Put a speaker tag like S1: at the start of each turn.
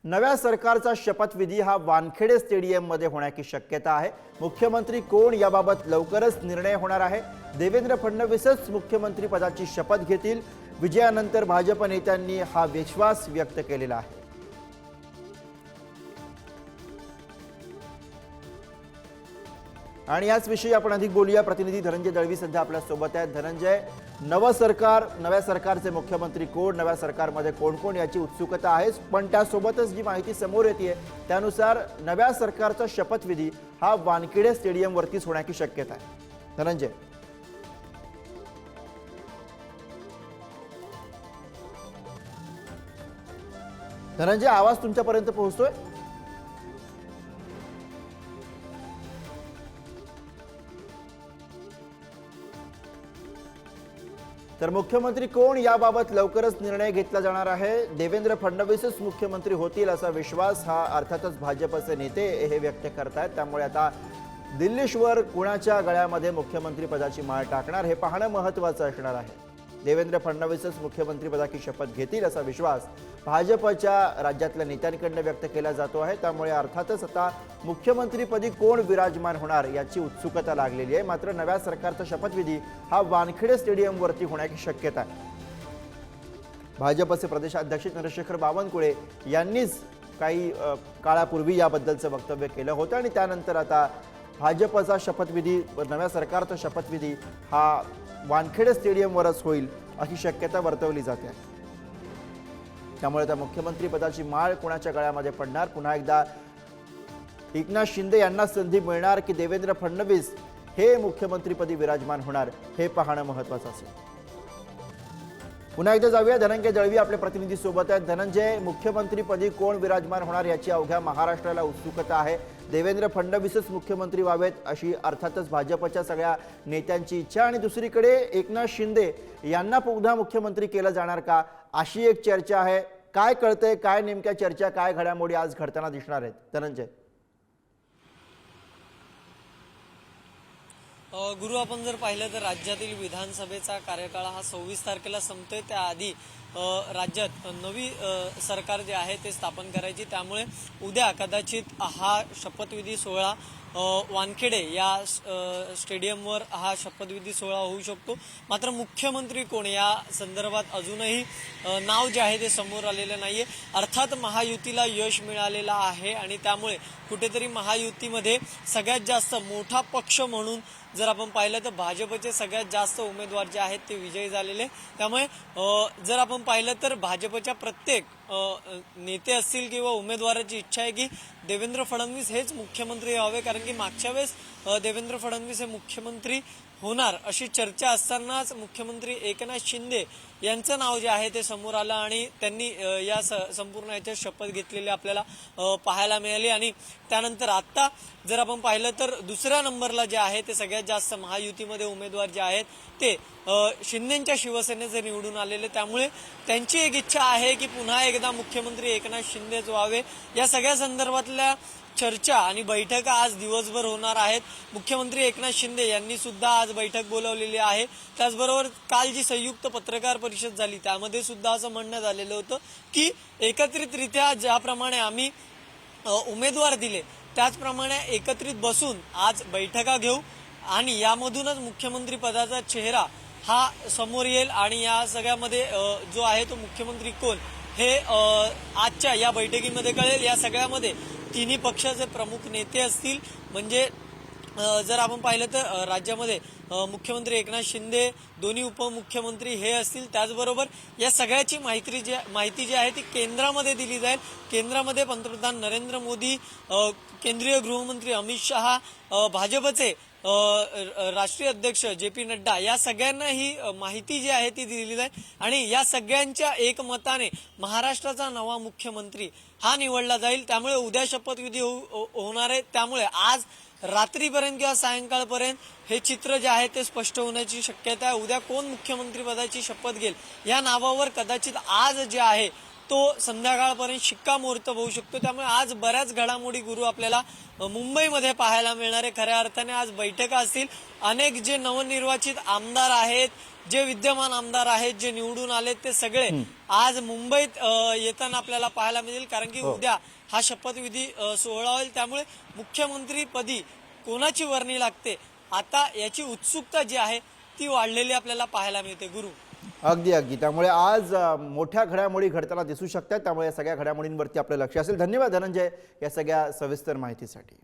S1: नव्या सरकारचा शपथविधी हा वानखेडे स्टेडियममध्ये होण्याची शक्यता आहे। मुख्यमंत्री कोण याबाबत लवकरच निर्णय होणार आहे। देवेंद्र फडणवीसच मुख्यमंत्री पदाची शपथ घेतील। विजयानंतर भाजप नेत्यांनी हा विश्वास व्यक्त केलेला आहे। आणि याच विषयी आपण अधिक बोलूया। प्रतिनिधी धनंजय दळवी सध्या आपल्या सोबत आहेत। धनंजय, नवं सरकार, नव्या सरकारचे मुख्यमंत्री कोण, नव्या सरकारमध्ये कोण कोण याची उत्सुकता आहे, पण त्यासोबतच जी माहिती समोर येते त्यानुसार नव्या सरकारचा शपथविधी हा वानखेडे स्टेडियमवरतीच होण्याची शक्यता आहे। धनंजय, धनंजय आवाज तुमच्यापर्यंत पोहोचतोय? तर मुख्यमंत्री कोण याबाबत लवकरच निर्णय घेतला जाणार आहे। देवेंद्र फडणवीसच मुख्यमंत्री होतील असा विश्वास हा अर्थातच भाजपचे नेते हे व्यक्त करतात। त्यामुळे आता दिल्लीश्वर कुणाच्या गळ्यामध्ये मुख्यमंत्री पदाची माळ टाकणार हे पाहणं महत्त्वाचं असणार आहे। देवेंद्र फडणवीसच मुख्यमंत्री पदाची शपथ घेतील असा विश्वास भाजपच्या राज्यातल्या नेत्यांकडून व्यक्त केला जातो आहे। त्यामुळे अर्थातच आता मुख्यमंत्रीपदी कोण विराजमान होणार याची उत्सुकता लागलेली आहे। मात्र नव्या सरकारचा शपथविधी हा वानखेडे स्टेडियमवरती होण्याची शक्यता आहे। भाजपचे प्रदेशाध्यक्ष चंद्रशेखर बावनकुळे यांनीच काही काळापूर्वी याबद्दलचं वक्तव्य केलं होतं आणि त्यानंतर आता भाजपचा शपथविधी, नव्या सरकारचा शपथविधी हा वानखेडे स्टेडियमवरच होईल अशी शक्यता वर्तवली जाते। त्यामुळे आता मुख्यमंत्री पदाची माळ कोणाच्या गळ्यामध्ये पडणार, पुन्हा एकदा एकनाथ शिंदे यांना संधी मिळणार की देवेंद्र फडणवीस हे मुख्यमंत्रीपदी विराजमान होणार हे पाहणं महत्त्वाचं असेल। पुन्हा एकदा जाऊया, धनंजय दळवी आपले प्रतिनिधी सोबत आहेत। धनंजय, मुख्यमंत्रीपदी कोण विराजमान होणार याची अवघ्या महाराष्ट्राला उत्सुकता आहे। देवेंद्र फडणवीसच मुख्यमंत्री व्हावेत अशी अर्थातच भाजपच्या सगळ्या नेत्यांची इच्छा, आणि दुसरीकडे एकनाथ शिंदे यांना पुन्हा मुख्यमंत्री केलं जाणार का अशी एक चर्चा आहे। काय कळतंय, काय नेमक्या चर्चा, काय घडामोडी आज घडताना दिसणार आहेत धनंजय?
S2: गुरु, आपण जर पाहिलं तर राज्यातील विधानसभेचा कार्यकाळ हा 26 तारखेला संपतोय। त्याआधी राज्यात नवी सरकार जे आहे ते स्थापन करायची। त्यामुळे उद्या कदाचित हा शपथविधी सोहळा वानखेडे या स्टेडियमवर हा शपथविधी सोहळा होऊ शकतो। मात्र मुख्यमंत्री कोण या संदर्भात अजूनही नाव जे आहे ते समोर आलेलं नाहीये। अर्थात महायुतीला यश मिळालेलं आहे आणि त्यामुळे कुठेतरी महायुतीमध्ये सगळ्यात जास्त मोठा पक्ष म्हणून जर आपण पाहिलं तर भाजपचे सगळ्यात जास्त उमेदवार जे आहेत ते विजयी झालेले। त्यामुळे जर आपण पाहिलं तर भाजपच्या प्रत्येक नेते असतील किंवा उमेदवाराची इच्छा आहे की देवेंद्र फडणवीस हेच मुख्यमंत्री व्हावे, कारण की मागच्या वेळेस देवेंद्र फडणवीस हे मुख्यमंत्री होणार अशी चर्चा असतानाच मुख्यमंत्री एकनाथ शिंदे यांचं नाव जे आहे ते समोर आलं आणि त्यांनी या संपूर्ण याच्यात शपथ घेतलेली आपल्याला पाहायला मिळाली। आणि त्यानंतर आता जर आपण पाहिलं तर दुसऱ्या नंबरला जे आहे ते सगळ्यात जास्त महायुतीमध्ये उमेदवार जे आहेत ते शिंदेच्या शिवसेनेचे निवडून आलेले। त्यामुळे त्यांची एक इच्छा आहे की पुन्हा एकदा मुख्यमंत्री एकनाथ शिंदेच व्हावे। या सगळ्या संदर्भातल्या चर्चा आणि बैठका आज दिवसभर होणार आहेत। मुख्यमंत्री एकनाथ शिंदे यांनी सुद्धा आज बैठक बोलावलेली आहे। त्याचबरोबर काल जी संयुक्त पत्रकार परिषद झाली त्यामध्ये सुद्धा असं म्हणण्यात आलेलं होतं की एकत्रितरित्या ज्याप्रमाणे आम्ही उमेदवार दिले त्याचप्रमाणे एकत्रित बसून आज बैठका घेऊ आणि यामधूनच मुख्यमंत्री पदाचा चेहरा हा समोर येईल आणि या सगळ्यामध्ये जो आहे तो मुख्यमंत्री कोण हे आजच्या या बैठकीमध्ये कळेल। या सगळ्यामध्ये तिन्ही पक्षाचे प्रमुख नेते असतील, म्हणजे जर आपण पाहिलं तर राज्यामध्ये मुख्यमंत्री एकनाथ शिंदे, दोन्ही उपमुख्यमंत्री हे असतील। त्याचबरोबर या सगळ्याची माहिती जी आहे ती केंद्रामध्ये दिली जाईल। केंद्रामध्ये पंतप्रधान नरेंद्र मोदी, केंद्रीय गृहमंत्री अमित शहा, भाजपचे राष्ट्रीय अध्यक्ष JP नड्डा या सगळ्यांना ही माहिती जी आहे ती दिली जाईल आणि या सगळ्यांच्या एकमताने महाराष्ट्राचा नवा मुख्यमंत्री हा निवडला जाईल। त्यामुळे उद्या शपथविधी होणार आहे। त्यामुळे आज रात्रीपर्यंत किंवा सायंकाळपर्यंत हे चित्र जे आहे ते स्पष्ट होण्याची शक्यता आहे। उद्या कोण मुख्यमंत्री पदाची शपथ घेईल या नावावर कदाचित आज जे आहे तो संध्याकाळपर्यंत शिक्कामोर्तब होऊ शकतो। त्यामुळे आज बऱ्याच घडामोडी गुरु आपल्याला मुंबईमध्ये पाहायला मिळणार आहे। खऱ्या अर्थाने आज बैठका असतील, अनेक जे नवनिर्वाचित आमदार आहेत जे विद्यमान आमदार आहेत, जे निवडून आले, ते सगळे आज मुंबईत येताना आपल्याला पाहायला मिळेल, कारण की उद्या हा शपथविधी सोहळा होईल. त्यामुळे मुख्यमंत्रीपदी कोणाची वर्णी लागते आता याची उत्सुकता जी आहे ती वाढलेली आपल्याला पाहायला मिळते. गुरु,
S1: अगदी अगदी. त्यामुळे आज मोठ्या घडामोडी घडताना दिसू शकतात. त्यामुळे या सगळ्या घडामोडींवरती आपलं लक्ष असेल. धन्यवाद धनंजय या सगळ्या सविस्तर माहितीसाठी.